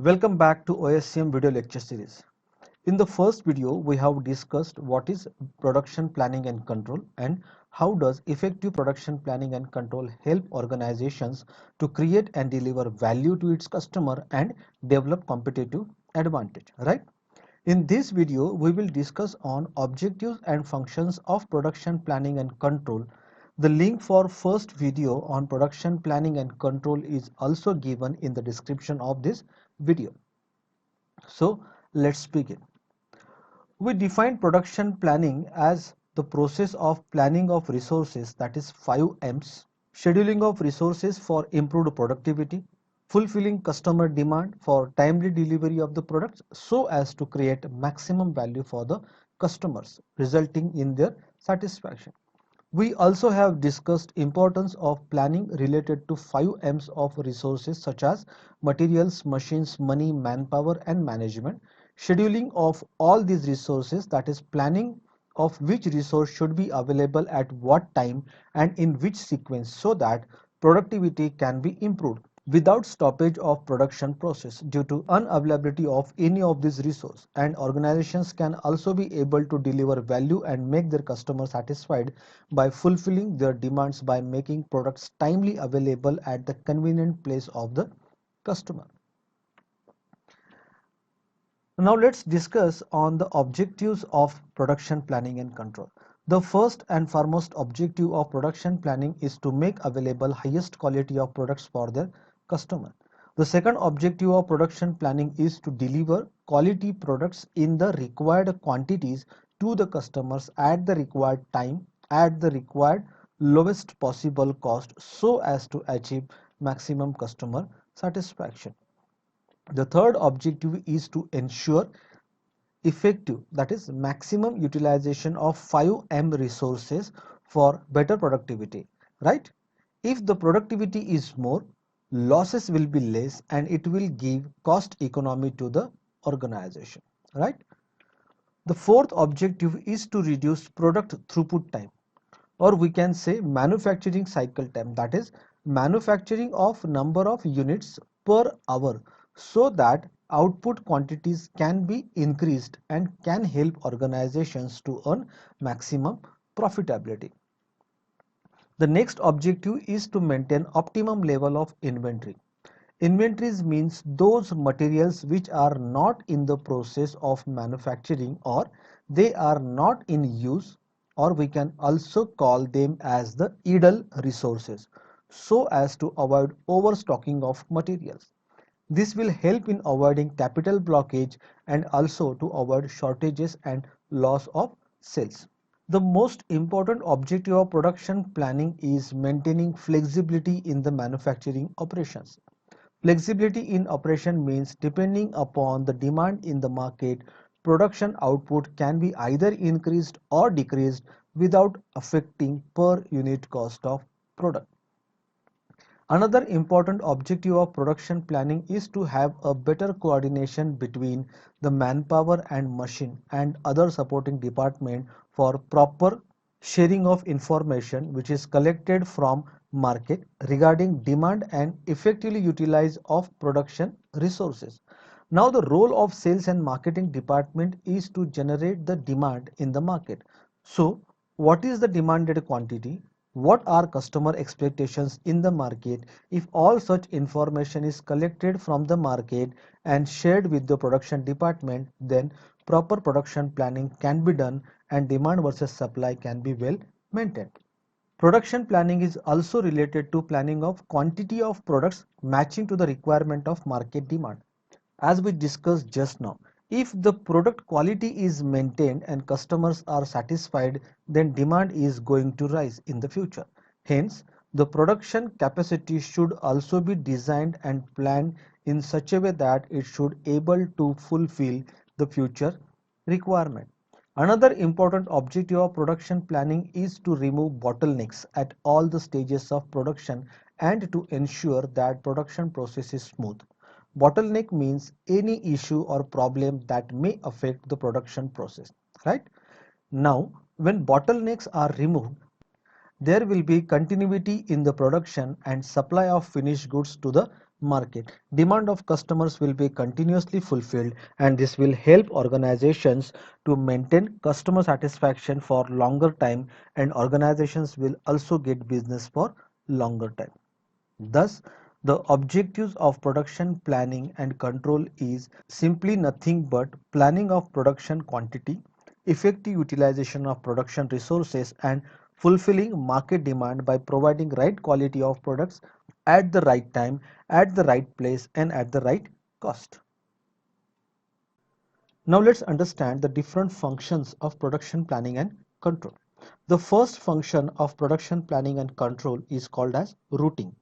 Welcome back to OSCM video lecture series. In the first video, we have discussed what is production planning and control and how does effective production planning and control help organizations to create and deliver value to its customer and develop competitive advantage, right? In this video, we will discuss on objectives and functions of production planning and control. The link for first video on production planning and control is also given in the description of this video. So let's begin. We define production planning as the process of planning of resources, that is 5 M's, scheduling of resources for improved productivity, fulfilling customer demand for timely delivery of the products so as to create maximum value for the customers, resulting in their satisfaction. We also have discussed importance of planning related to 5 M's of resources such as materials, machines, money, manpower and management. Scheduling of all these resources, that is planning of which resource should be available at what time and in which sequence so that productivity can be improved without stoppage of production process due to unavailability of any of these resources, and organizations can also be able to deliver value and make their customers satisfied by fulfilling their demands by making products timely available at the convenient place of the customer. Now let's discuss on the objectives of production planning and control. The first and foremost objective of production planning is to make available highest quality of products for their customer. The second objective of production planning is to deliver quality products in the required quantities to the customers at the required time at the required lowest possible cost so as to achieve maximum customer satisfaction. The third objective is to ensure effective, that is maximum utilization of 5M resources for better productivity, right? If the productivity is more, losses will be less and it will give cost economy to the organization, right? The fourth objective is to reduce product throughput time, or we can say manufacturing cycle time, that is manufacturing of number of units per hour so that output quantities can be increased and can help organizations to earn maximum profitability. The next objective is to maintain optimum level of inventory. Inventories means those materials which are not in the process of manufacturing or they are not in use, or we can also call them as the idle resources so as to avoid overstocking of materials. This will help in avoiding capital blockage and also to avoid shortages and loss of sales. The most important objective of production planning is maintaining flexibility in the manufacturing operations. Flexibility in operation means depending upon the demand in the market, production output can be either increased or decreased without affecting per unit cost of product. Another important objective of production planning is to have a better coordination between the manpower and machine and other supporting department for proper sharing of information which is collected from market regarding demand and effectively utilize of production resources. Now the role of sales and marketing department is to generate the demand in the market. So what is the demanded quantity? What are customer expectations in the market? If all such information is collected from the market and shared with the production department, then proper production planning can be done and demand versus supply can be well maintained. Production planning is also related to planning of quantity of products matching to the requirement of market demand. As we discussed just now, if the product quality is maintained and customers are satisfied, then demand is going to rise in the future. Hence, the production capacity should also be designed and planned in such a way that it should able to fulfill the future requirement. Another important objective of production planning is to remove bottlenecks at all the stages of production and to ensure that production process is smooth. Bottleneck means any issue or problem that may affect the production process, right? Now, when bottlenecks are removed, there will be continuity in the production and supply of finished goods to the market. Demand of customers will be continuously fulfilled, and this will help organizations to maintain customer satisfaction for longer time, and organizations will also get business for longer time. Thus, the objectives of production planning and control is simply nothing but planning of production quantity, effective utilization of production resources, and fulfilling market demand by providing right quality of products at the right time, at the right place, and at the right cost. Now let's understand the different functions of production planning and control. The first function of production planning and control is called as routing.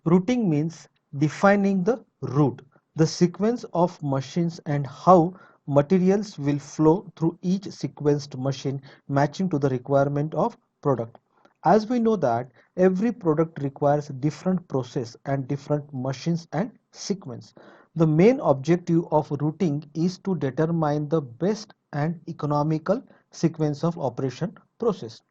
Routing means defining the route, the sequence of machines and how materials will flow through each sequenced machine matching to the requirement of product. As we know that every product requires different process and different machines and sequence. The main objective of routing is to determine the best and economical sequence of operation process.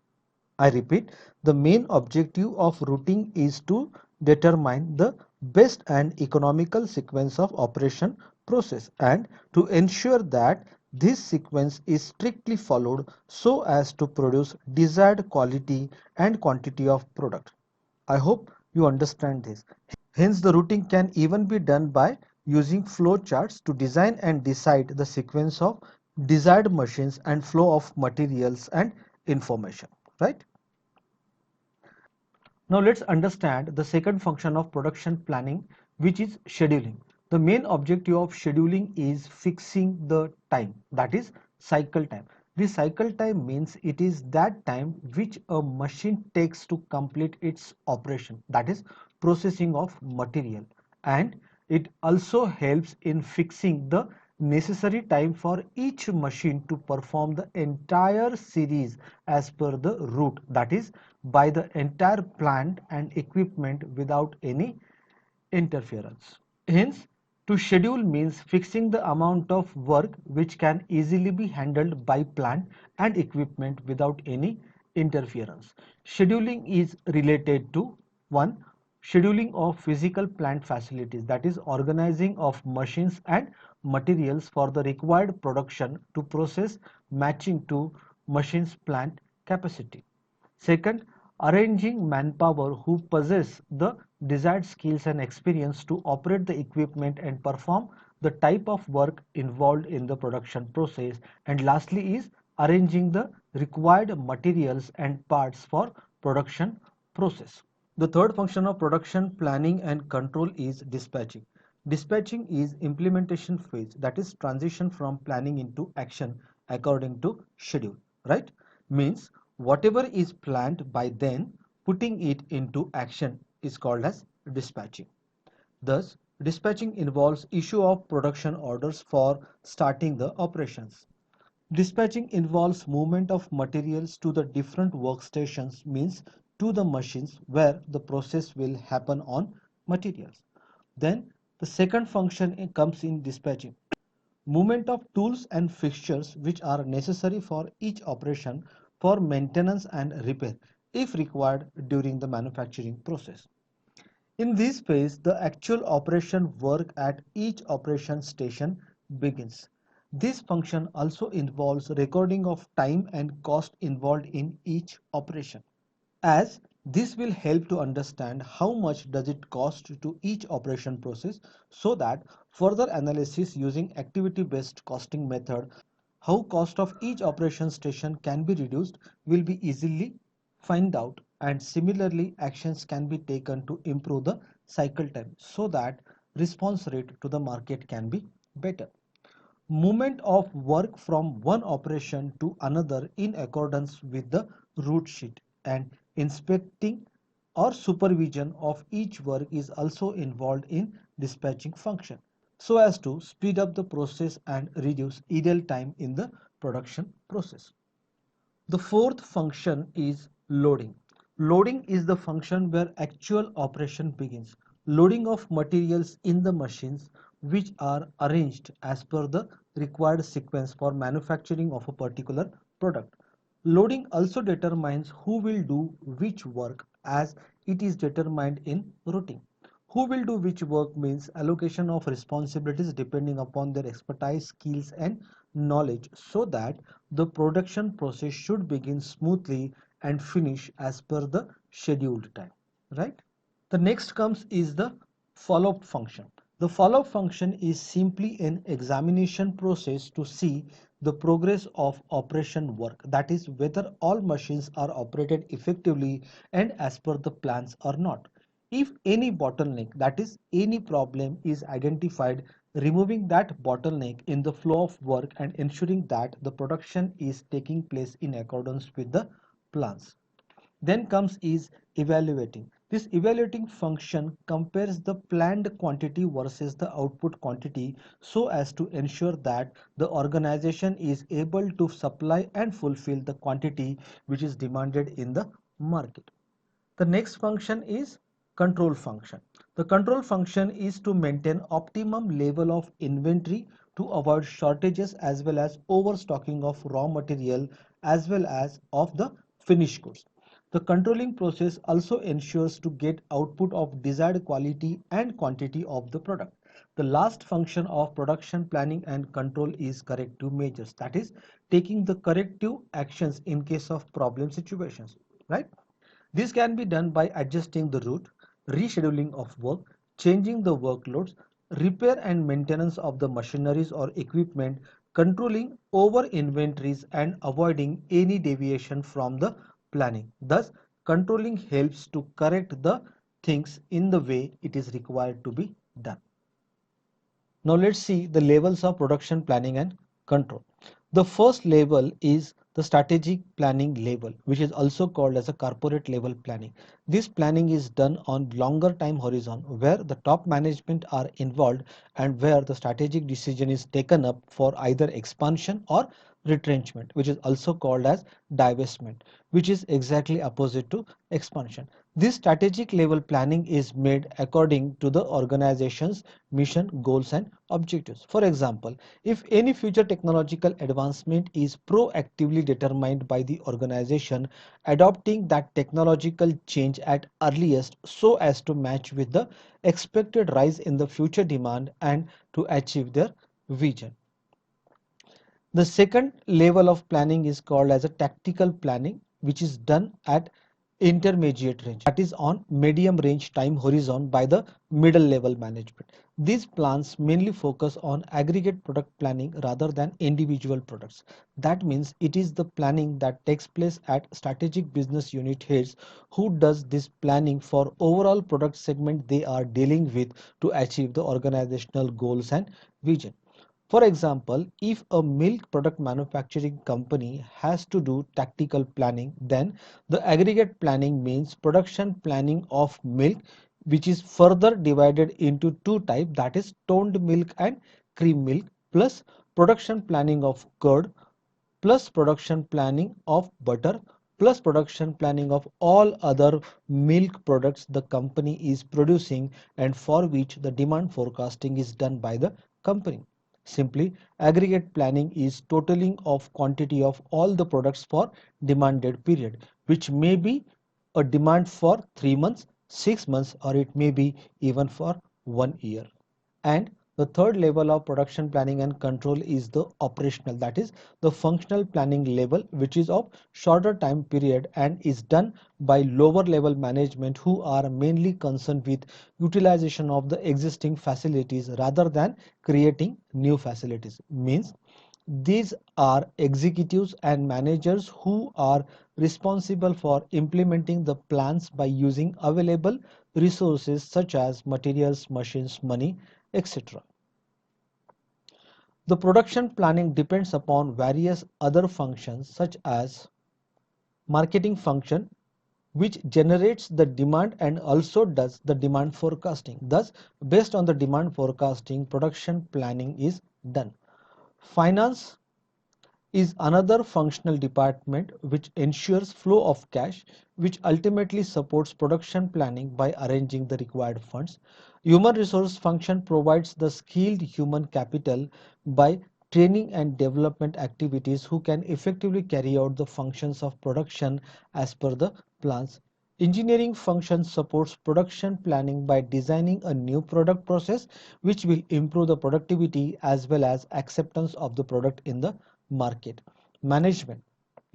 I repeat, the main objective of routing is to determine the best and economical sequence of operation process and to ensure that this sequence is strictly followed so as to produce desired quality and quantity of product. I hope you understand this. Hence, the routing can even be done by using flow charts to design and decide the sequence of desired machines and flow of materials and information, right? Now let's understand the second function of production planning, which is scheduling. The main objective of scheduling is fixing the time, that is cycle time. The cycle time means it is that time which a machine takes to complete its operation, that is processing of material, and it also helps in fixing the necessary time for each machine to perform the entire series as per the route, that is by the entire plant and equipment without any interference. Hence, to schedule means fixing the amount of work which can easily be handled by plant and equipment without any interference. Scheduling is related to 1. Scheduling of physical plant facilities, that is organizing of machines and materials for the required production to process matching to machines plant capacity. Second, arranging manpower who possess the desired skills and experience to operate the equipment and perform the type of work involved in the production process. And lastly is arranging the required materials and parts for production process. The third function of production planning and control is dispatching. Dispatching is implementation phase, that is transition from planning into action according to schedule, right? Means whatever is planned by then putting it into action is called as dispatching. Thus, dispatching involves issue of production orders for starting the operations. Dispatching involves movement of materials to the different workstations, means to the machines where the process will happen on materials. Then the second function comes in dispatching. Movement of tools and fixtures which are necessary for each operation for maintenance and repair if required during the manufacturing process. In this phase, the actual operation work at each operation station begins. This function also involves recording of time and cost involved in each operation, as this will help to understand how much does it cost to each operation process, so that further analysis using activity based costing method how cost of each operation station can be reduced will be easily find out, and similarly actions can be taken to improve the cycle time so that response rate to the market can be better. Movement of work from one operation to another in accordance with the route sheet and inspecting or supervision of each work is also involved in dispatching function so as to speed up the process and reduce idle time in the production process. The fourth function is loading. Loading is the function where actual operation begins. Loading of materials in the machines which are arranged as per the required sequence for manufacturing of a particular product. Loading also determines who will do which work, as it is determined in routing. Who will do which work means allocation of responsibilities depending upon their expertise, skills and knowledge, so that the production process should begin smoothly and finish as per the scheduled time, right? The next comes is the follow-up function. The follow-up function is simply an examination process to see the progress of operation work, that is whether all machines are operated effectively and as per the plans or not. If any bottleneck, that is any problem is identified, removing that bottleneck in the flow of work and ensuring that the production is taking place in accordance with the plans. Then comes is evaluating. This evaluating function compares the planned quantity versus the output quantity so as to ensure that the organization is able to supply and fulfill the quantity which is demanded in the market. The next function is control function. The control function is to maintain optimum level of inventory to avoid shortages as well as overstocking of raw material as well as of the finished goods. The controlling process also ensures to get output of desired quality and quantity of the product. The last function of production planning and control is corrective measures, that is taking the corrective actions in case of problem situations, right? This can be done by adjusting the route, rescheduling of work, changing the workloads, repair and maintenance of the machineries or equipment, controlling over inventories and avoiding any deviation from the planning. Thus, controlling helps to correct the things in the way it is required to be done. Now let's see the levels of production planning and control. The first level is the strategic planning level, which is also called as a corporate level planning. This planning is done on longer time horizon where the top management are involved and where the strategic decision is taken up for either expansion or retrenchment, which is also called as divestment, which is exactly opposite to expansion. This strategic level planning is made according to the organization's mission, goals and objectives. For example, if any future technological advancement is proactively determined by the organization, adopting that technological change at earliest so as to match with the expected rise in the future demand and to achieve their vision. The second level of planning is called as a tactical planning, which is done at intermediate range, that is on medium range time horizon by the middle level management. These plans mainly focus on aggregate product planning rather than individual products. That means it is the planning that takes place at strategic business unit heads who does this planning for overall product segment they are dealing with to achieve the organizational goals and vision. For example, if a milk product manufacturing company has to do tactical planning, then the aggregate planning means production planning of milk, which is further divided into two types, that is toned milk and cream milk, plus production planning of curd, plus production planning of butter, plus production planning of all other milk products the company is producing and for which the demand forecasting is done by the company. Simply, aggregate planning is totaling of quantity of all the products for demanded period, which may be a demand for 3 months, 6 months, or it may be even for 1 year. And the third level of production planning and control is the operational, that is the functional planning level, which is of shorter time period and is done by lower level management who are mainly concerned with utilization of the existing facilities rather than creating new facilities. Means these are executives and managers who are responsible for implementing the plans by using available resources such as materials, machines, money, etc. The production planning depends upon various other functions such as marketing function, which generates the demand and also does the demand forecasting. Thus, based on the demand forecasting, production planning is done. Finance is another functional department which ensures flow of cash, which ultimately supports production planning by arranging the required funds. Human resource function provides the skilled human capital by training and development activities who can effectively carry out the functions of production as per the plans. Engineering function supports production planning by designing a new product process which will improve the productivity as well as acceptance of the product in the market. Management.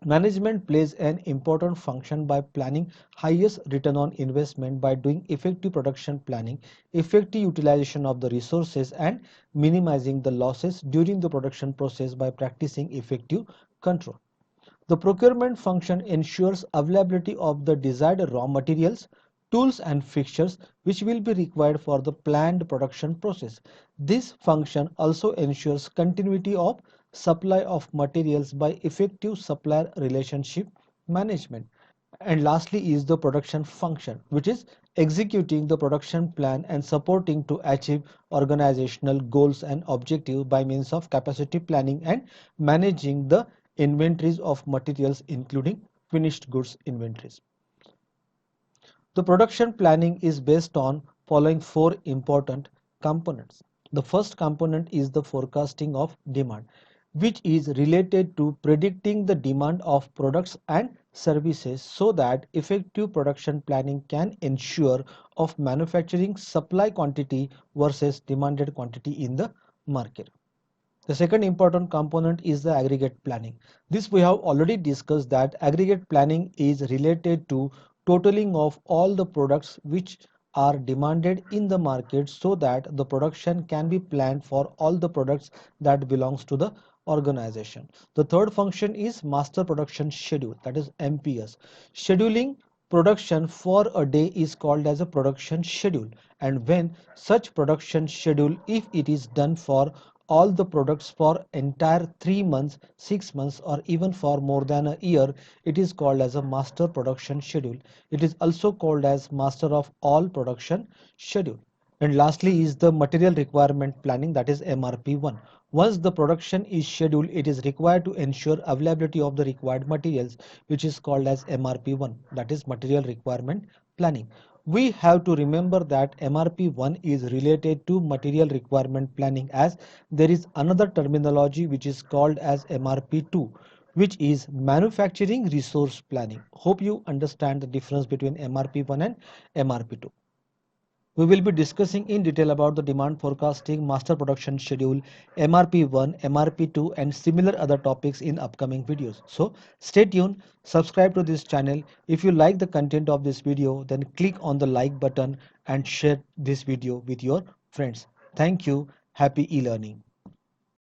Management plays an important function by planning highest return on investment by doing effective production planning, effective utilization of the resources and minimizing the losses during the production process by practicing effective control. The procurement function ensures availability of the desired raw materials, tools and fixtures which will be required for the planned production process. This function also ensures continuity of supply of materials by effective supplier relationship management. And lastly is the production function, which is executing the production plan and supporting to achieve organizational goals and objectives by means of capacity planning and managing the inventories of materials including finished goods inventories. The production planning is based on following four important components. The first component is the forecasting of demand, which is related to predicting the demand of products and services so that effective production planning can ensure of manufacturing supply quantity versus demanded quantity in the market. The second important component is the aggregate planning. This we have already discussed that aggregate planning is related to totaling of all the products which are demanded in the market so that the production can be planned for all the products that belongs to the organization. The third function is master production schedule, that is MPS. Scheduling production for a day is called as a production schedule, and when such production schedule, if it is done for all the products for entire 3 months, 6 months or even for more than a year, it is called as a master production schedule. It is also called as master of all production schedule. And lastly is the material requirement planning, that is MRP1. Once the production is scheduled, it is required to ensure availability of the required materials, which is called as MRP1, that is material requirement planning. We have to remember that MRP1 is related to material requirement planning, as there is another terminology which is called as MRP2, which is manufacturing resource planning. Hope you understand the difference between MRP1 and MRP2. We will be discussing in detail about the demand forecasting, master production schedule, MRP1, MRP2 and similar other topics in upcoming videos. So stay tuned, subscribe to this channel. If you like the content of this video, then click on the like button and share this video with your friends. Thank you. Happy e-learning.